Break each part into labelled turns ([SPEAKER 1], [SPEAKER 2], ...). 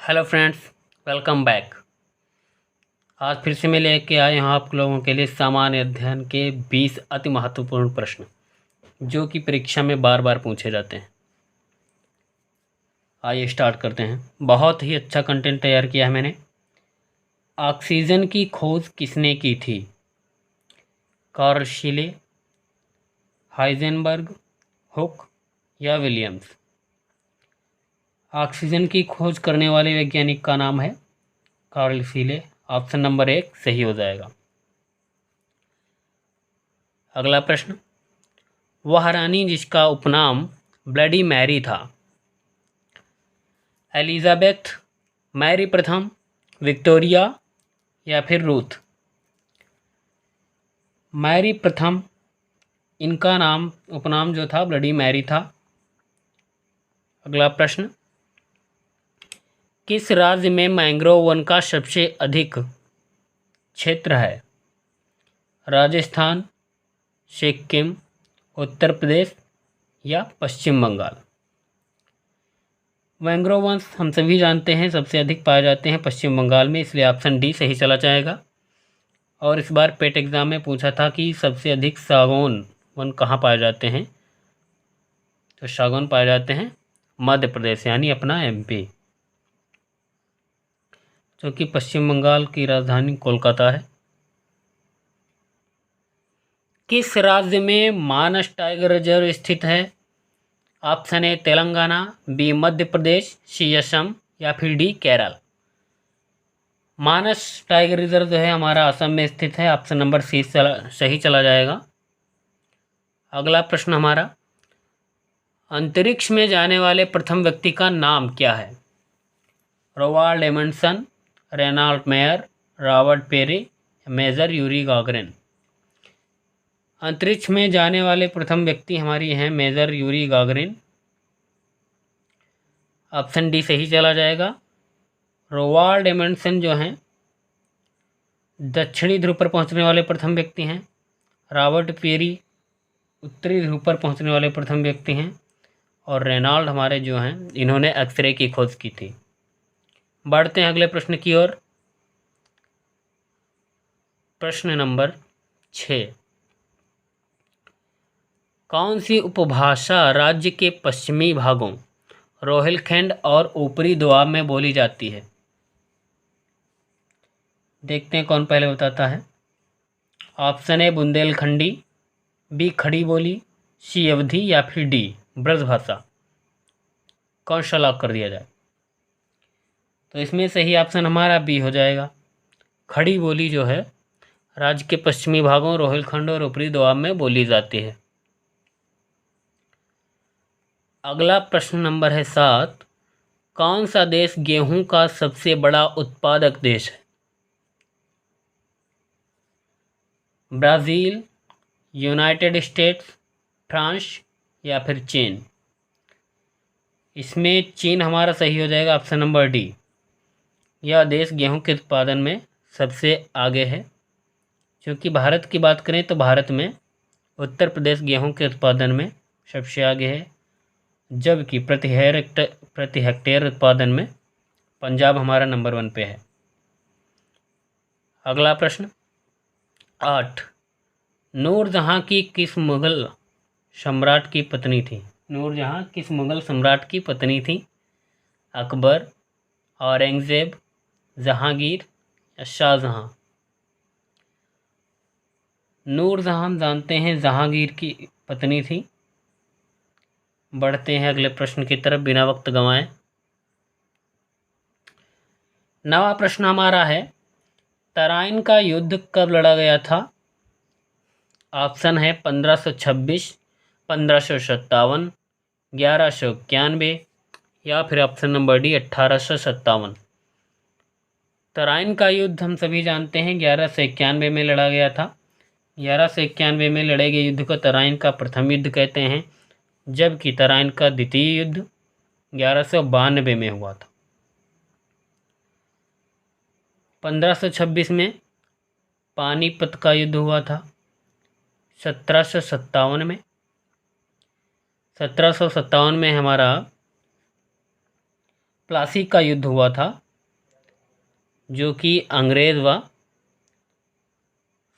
[SPEAKER 1] Hello friends, welcome back. आज फिर से मैं लेके आए हूँ आप लोगों के लिए सामान्य अध्ययन के 20 अति महत्वपूर्ण प्रश्न जो कि परीक्षा में बार बार पूछे जाते हैं। आइए स्टार्ट करते हैं। बहुत ही अच्छा कंटेंट तैयार किया है मैंने। ऑक्सीजन की खोज किसने की थी? कार्ल शीले, हाइजेनबर्ग, हुक या विलियम्स? ऑक्सीजन की खोज करने वाले वैज्ञानिक का नाम है कार्ल शीले। ऑप्शन नंबर 1 सही हो जाएगा। अगला प्रश्न, वह रानी जिसका उपनाम ब्लडी मैरी था? एलिजाबेथ, मैरी प्रथम, विक्टोरिया या फिर रूथ? मैरी प्रथम, इनका नाम उपनाम जो था ब्लडी मैरी था। अगला प्रश्न, किस राज्य में मैंग्रोव वन का सबसे अधिक क्षेत्र है? राजस्थान, सिक्किम, उत्तर प्रदेश या पश्चिम बंगाल? मैंग्रोव वन हम सभी जानते हैं सबसे अधिक पाए जाते हैं पश्चिम बंगाल में, इसलिए ऑप्शन डी सही चला जाएगा। और इस बार पेट एग्ज़ाम में पूछा था कि सबसे अधिक सागौन वन कहाँ पाए जाते हैं, तो सागौन पाए जाते हैं मध्य प्रदेश यानी अपना एमपी, जो कि पश्चिम बंगाल की राजधानी कोलकाता है। किस राज्य में मानस टाइगर रिजर्व स्थित है? Option A Telangana, B Madhya Pradesh, सी असम या फिर डी केरल? मानस टाइगर रिजर्व जो है हमारा असम में स्थित है। ऑप्शन नंबर सी सही चला जाएगा। अगला प्रश्न हमारा, अंतरिक्ष में जाने वाले प्रथम व्यक्ति का नाम क्या है? Roald Amundsen, Reynold Mayer, Robert Peary, major Yuri Gagarin? अंतरिक्ष में जाने वाले प्रथम व्यक्ति हमारी हैं major Yuri Gagarin. Option D सही चला जाएगा। रोवाल्ड एमंडसन जो हैं दक्षिणी ध्रुव पर पहुंचने वाले प्रथम व्यक्ति हैं। रॉबर्ट पेरी उत्तरी ध्रुव पर पहुंचने वाले प्रथम व्यक्ति हैं। और रेनॉल्ड हमारे जो हैं इन्होंने एक्सरे की खोज की थी। बढ़ते हैं अगले प्रश्न की ओर। प्रश्न नंबर 6, कौन सी उपभाषा राज्य के पश्चिमी भागों रोहिलखंड और ऊपरी दोआब में बोली जाती है? देखते हैं कौन पहले बताता है। ऑप्शन ए बुंदेलखंडी, बी खड़ी बोली, सी अवधी या फिर डी ब्रजभाषा? कौन सा लॉक कर दिया जाए? तो इसमें सही ऑप्शन हमारा बी हो जाएगा। खड़ी बोली जो है राज्य के पश्चिमी भागों रोहिलखंड और ऊपरी दोआब में बोली जाती है। अगला प्रश्न नंबर है 7, कौन सा देश गेहूं का सबसे बड़ा उत्पादक देश है? ब्राज़ील, यूनाइटेड स्टेट्स, फ्रांस या फिर चीन? इसमें चीन हमारा सही हो जाएगा। ऑप्शन नंबर डी, यह देश गेहूं के उत्पादन में सबसे आगे है। क्योंकि भारत की बात करें तो भारत में उत्तर प्रदेश गेहूं के उत्पादन में सबसे आगे है, जबकि प्रति हेक्टेयर उत्पादन में पंजाब हमारा नंबर 1 पे है। अगला प्रश्न 8, नूरजहां की किस मुगल सम्राट की पत्नी थी? नूरजहां किस मुगल सम्राट की पत्नी थी? अकबर, औरंगजेब, जहांगीर या शाहजहां? नूरजहां हम जानते हैं जहांगीर की पत्नी थी। बढ़ते हैं अगले प्रश्न की तरफ बिना वक्त गंवाए। 9वां प्रश्न हमारा है, तराइन का युद्ध कब लड़ा गया था? ऑप्शन है 1526, 1557, 1191 या फिर ऑप्शन नंबर डी 1857? तराइन का युद्ध हम सभी जानते हैं 1191 में लड़ा गया था। 1191 में लड़े गए युद्ध को तराइन का प्रथम युद्ध कहते हैं, जबकि तराइन का द्वितीय युद्ध 1192 में हुआ था। 1526 में पानीपत का युद्ध हुआ था। 1757 में 1757 में हमारा प्लासी का युद्ध हुआ था, जो कि अंग्रेज़ व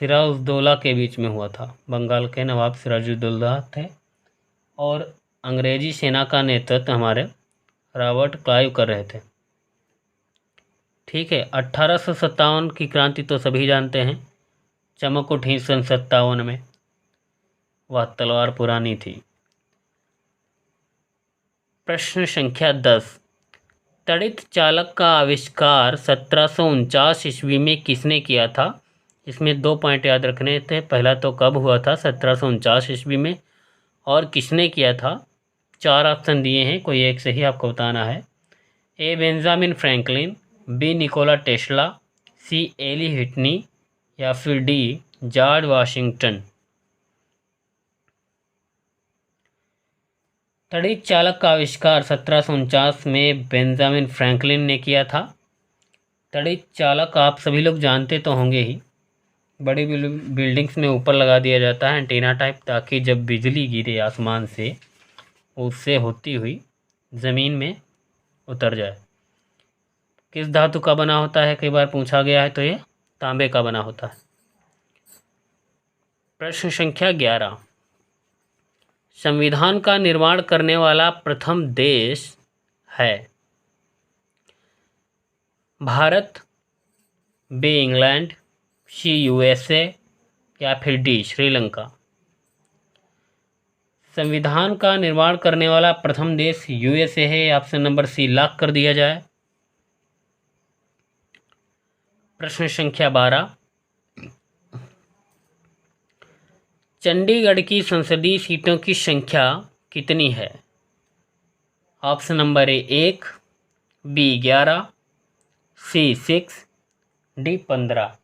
[SPEAKER 1] सिराजुद्दौला के बीच में हुआ था। बंगाल के नवाब सिराजुद्दौला थे और अंग्रेजी सेना का नेतृत्व हमारे रॉबर्ट क्लाइव कर रहे थे। ठीक है, 1857 की क्रांति तो सभी जानते हैं। चमक उठी सन 57 में, वह तलवार पुरानी थी। प्रश्न संख्या 10, तड़ित चालक का आविष्कार 1749 ईस्वी में किसने किया था? इसमें 2 पॉइंट याद रखने थे। पहला तो कब हुआ था, 1749 ईस्वी में, और किसने किया था। 4 ऑप्शन दिए हैं, कोई एक सही आपको बताना है। A Benjamin Franklin, B Nikola Tesla, C Eli Whitney या फिर डी जॉर्ज वाशिंगटन। तड़ित चालक का आविष्कार 1749 में बेंजामिन फ्रैंकलिन ने किया था। तड़ित चालक आप सभी लोग जानते तो होंगे ही, बड़ी बिल्डिंग्स में ऊपर लगा दिया जाता है एंटीना टाइप, ताकि जब बिजली गिरे आसमान से उससे होती हुई ज़मीन में उतर जाए। किस धातु का बना होता है, कई बार पूछा गया है, तो ये तांबे का बना होता है। प्रश्न संख्या 11, संविधान का निर्माण करने वाला प्रथम देश है? Bharat, B England, C USA या फिर डी श्रीलंका। संविधान का निर्माण करने वाला प्रथम देश यूएसए है। ऑप्शन नंबर सी लॉक कर दिया जाए। प्रश्न संख्या 12, चंडीगढ़ की संसदीय सीटों की संख्या कितनी है? Option number A 1, B 11, C 6, D 15।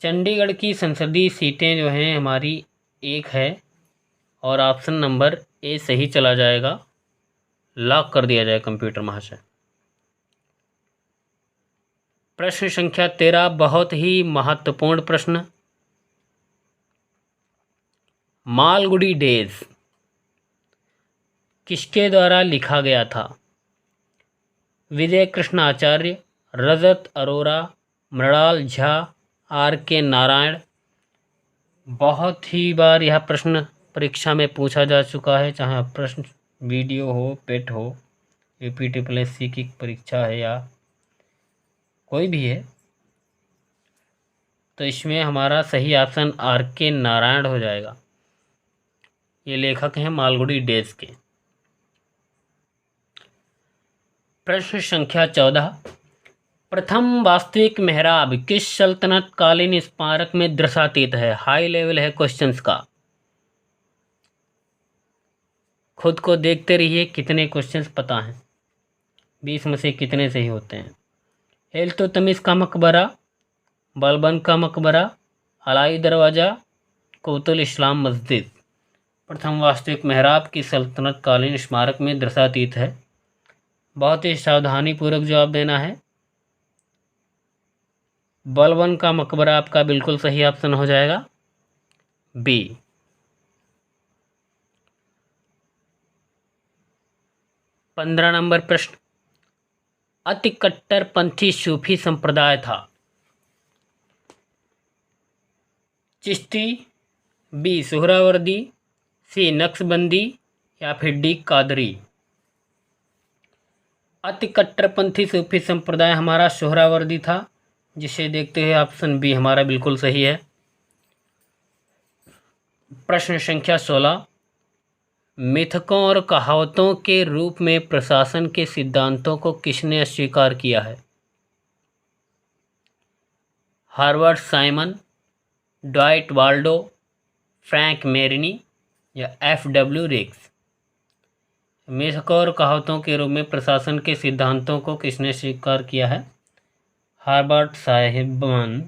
[SPEAKER 1] Chandigarh की संसदीय सीटें जो हैं हमारी 1 है और ऑप्शन नंबर ए सही चला जाएगा। लॉक कर दिया जाए कंप्यूटर महाशय। प्रश्न संख्या 13, बहुत ही महत्वपूर्ण प्रश्न। मालगुडी डेज किसके द्वारा लिखा गया था? विजय कृष्ण आचार्य, रजत अरोरा, मृणाल झा, आर के नारायण। बहुत ही बार यह प्रश्न परीक्षा में पूछा जा चुका है, चाहे प्रश्न वीडियो हो, पेट हो, यूपी की परीक्षा है या कोई भी है, तो इसमें हमारा सही ऑप्शन आर के नारायण हो जाएगा। ये लेखक हैं मालगुडी डेज के। प्रश्न संख्या 14, प्रथम वास्तविक मेहराब किस सल्तनत कालीन स्मारक में दृश्यातीत है? हाई लेवल है क्वेश्चंस का, खुद को देखते रहिए कितने क्वेश्चंस पता हैं, 20 में से कितने सही होते हैं। इल्तुतमिश का मकबरा, बलबन का मकबरा, अलाई दरवाज़ा, कुतुल इस्लाम मस्जिद। प्रथम वास्तविक मेहराब की सल्तनत कालीन स्मारक में दृश्यातीत है। बहुत ही सावधानी पूर्वक जवाब देना है। बलबन का मकबरा आपका बिल्कुल सही ऑप्शन हो जाएगा, बी। पंद्रह नंबर प्रश्न, अति कट्टरपंथी सूफी संप्रदाय था? चिश्ती, बी सुहरावर्दी, सी नक्शबंदी या फिर डी कादरी। अति कट्टरपंथी सूफी संप्रदाय हमारा सुहरावर्दी था, जिसे देखते हुए ऑप्शन बी हमारा बिल्कुल सही है। प्रश्न संख्या 16, मिथकों और कहावतों के रूप में प्रशासन के सिद्धांतों को किसने अस्वीकार किया है? Harvard Simon, Dwight Waldo, Frank Marini या एफ.डब्ल्यू. रिग्स। मिथकों और कहावतों के रूप में प्रशासन के सिद्धांतों को किसने स्वीकार किया है? Harvard Simon.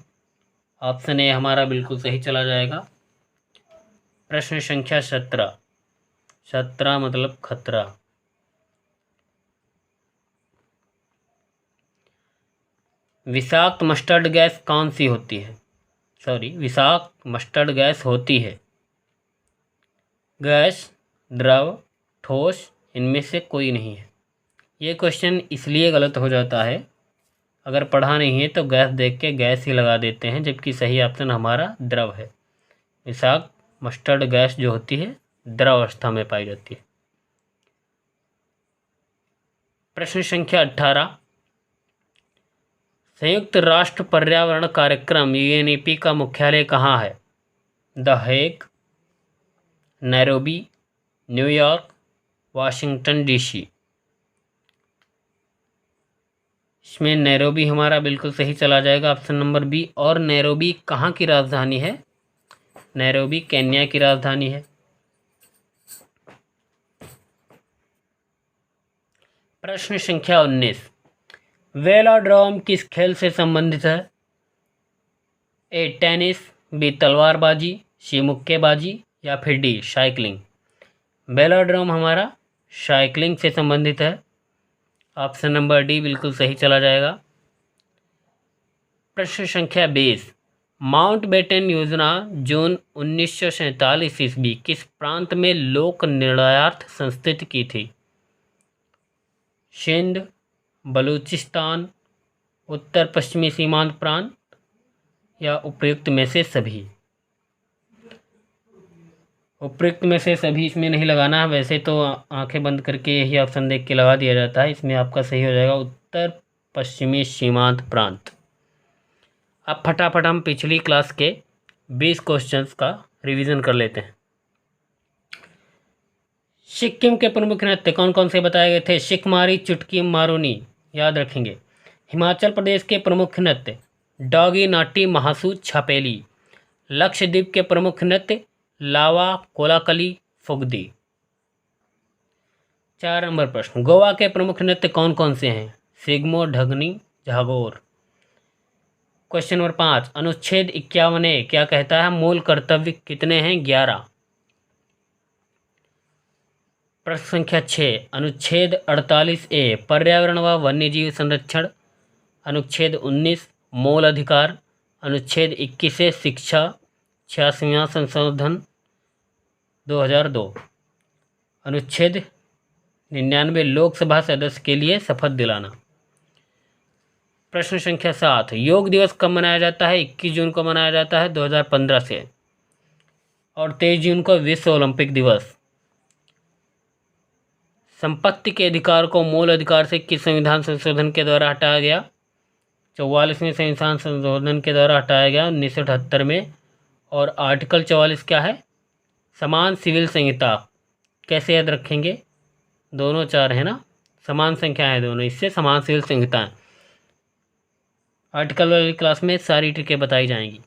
[SPEAKER 1] ऑप्शन ए हमारा बिल्कुल सही चला जाएगा। प्रश्न संख्या 17, 17 मतलब खतरा। विषाक्त मस्टर्ड गैस कौन सी होती है? विषाक्त मस्टर्ड गैस होती है गैस, द्रव, ठोस, इनमें से कोई नहीं है। ये क्वेश्चन इसलिए गलत हो जाता है, अगर पढ़ा नहीं है तो गैस देख के गैस ही लगा देते हैं, जबकि सही ऑप्शन हमारा द्रव है। विषाक्त मस्टर्ड गैस जो होती है द्रव अवस्था में पाई जाती है। प्रश्न संख्या 18, संयुक्त राष्ट्र पर्यावरण कार्यक्रम यूएनईपी का मुख्यालय कहाँ है? The Hague, Nairobi, New York, Washington DC. इसमें नैरोबी हमारा बिल्कुल सही चला जाएगा, ऑप्शन नंबर बी। और नैरोबी कहाँ की राजधानी है? नैरोबी केन्या की राजधानी है। प्रश्न संख्या 19, वेलोड्रोम किस खेल से संबंधित है? ए टेनिस, बी तलवारबाजी, सी मुक्केबाजी या फिर डी साइकिलिंग। वेलोड्रोम हमारा साइकिलिंग से संबंधित है, ऑप्शन नंबर डी बिल्कुल सही चला जाएगा। प्रश्न संख्या 20, माउंटबेटन योजना जून 1947 ईस्वी किस प्रांत में लोक निर्णयार्थ संस्थित की थी? सिंध, बलूचिस्तान, उत्तर पश्चिमी सीमांत प्रांत या उपयुक्त में से सभी। उपयुक्त में से सभी इसमें नहीं लगाना है, वैसे तो आंखें बंद करके यही ऑप्शन देख के लगा दिया जाता है। इसमें आपका सही हो जाएगा उत्तर पश्चिमी सीमांत प्रांत। अब फटाफट हम पिछली क्लास के 20 क्वेश्चंस का रिवीजन कर लेते हैं। सिक्किम के प्रमुख नृत्य कौन कौन से बताए गए थे? शिकमारी, चुटकी, मारूनी, याद रखेंगे। हिमाचल प्रदेश के प्रमुख नृत्य डॉगी, नाटी, महासू, छापेली। लक्षद्वीप के प्रमुख नृत्य लावा, कोलाकली, फुगदी। 4 नंबर प्रश्न, गोवा के प्रमुख नृत्य कौन कौन से हैं? सिग्मो, ढगनी, जागोर। क्वेश्चन नंबर 5, अनुच्छेद 51A क्या कहता है? मूल कर्तव्य कितने हैं? 11। प्रश्न संख्या 6, अनुच्छेद 48A पर्यावरण व वन्यजीव संरक्षण। अनुच्छेद 19 मूल अधिकार। अनुच्छेद 21 शिक्षा, 86वां संशोधन 2002। अनुच्छेद 99 लोकसभा सदस्य के लिए शपथ दिलाना। प्रश्न संख्या 7, योग दिवस कब मनाया जाता है? 21 जून को मनाया जाता है 2015 से, और 23 जून को विश्व ओलंपिक दिवस। संपत्ति के अधिकार को मूल अधिकार से किस संविधान संशोधन के द्वारा हटाया गया? 44वें संविधान संशोधन के द्वारा हटाया गया 1978 में। और आर्टिकल 44 क्या है? समान सिविल संहिता। कैसे याद रखेंगे? दोनों 4 है ना, समान संख्या है दोनों, इससे समान सिविल संहिता। आर्टिकल वाली क्लास में सारी ट्रिकें बताई जाएंगी।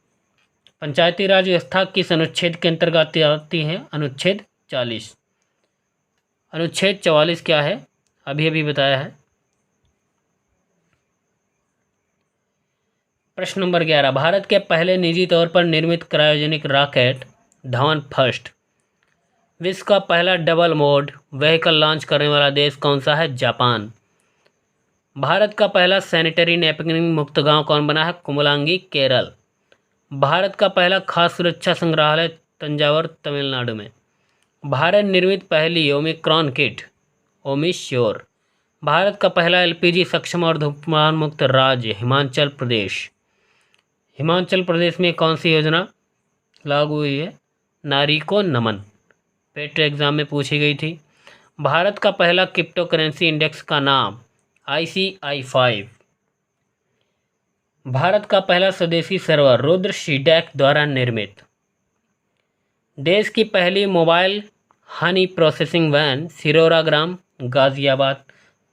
[SPEAKER 1] पंचायती राज व्यवस्था किस अनुच्छेद के अंतर्गत आती है? अनुच्छेद 40। अनुच्छेद 44 क्या है? अभी अभी बताया है। प्रश्न नंबर 11, भारत के पहले निजी तौर पर निर्मित क्रायोजेनिक रॉकेट धवन फर्स्ट। विश्व का पहला डबल मोड व्हीकल लॉन्च करने वाला देश कौन सा है? जापान। भारत का पहला सैनिटरी नैपकिन मुक्त गांव कौन बना है? कुमलांगी, केरल। भारत का पहला खाद्य सुरक्षा संग्रहालय तंजावुर, तमिलनाडु में। भारत निर्मित पहली ओमिक्रॉन किट ओमिश्योर। भारत का पहला एलपीजी सक्षम और धूम्रपान मुक्त राज्य हिमाचल प्रदेश। हिमाचल प्रदेश में कौन सी योजना लागू हुई है? नारी को नमन, पेट एग्जाम में पूछी गई थी। भारत का पहला क्रिप्टो करेंसी इंडेक्स का नाम ICI 5। भारत का पहला स्वदेशी सर्वर रुद्र सीडैक द्वारा निर्मित। देश की पहली mobile honey processing van Sirora ग्राम, गाजियाबाद।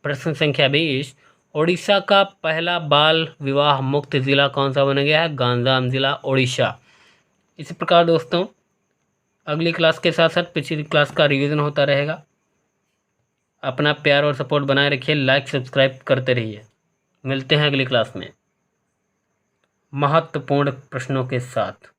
[SPEAKER 1] प्रश्न संख्या 20, ओडिशा का पहला बाल विवाह मुक्त जिला कौन सा बन गया है? गंजाम जिला, ओडिशा। इसी प्रकार दोस्तों अगली क्लास के साथ साथ पिछली क्लास का रिवीजन होता रहेगा। अपना प्यार और सपोर्ट बनाए रखिए, लाइक सब्सक्राइब करते रहिए। मिलते हैं अगली क्लास में महत्वपूर्ण प्रश्नों के साथ।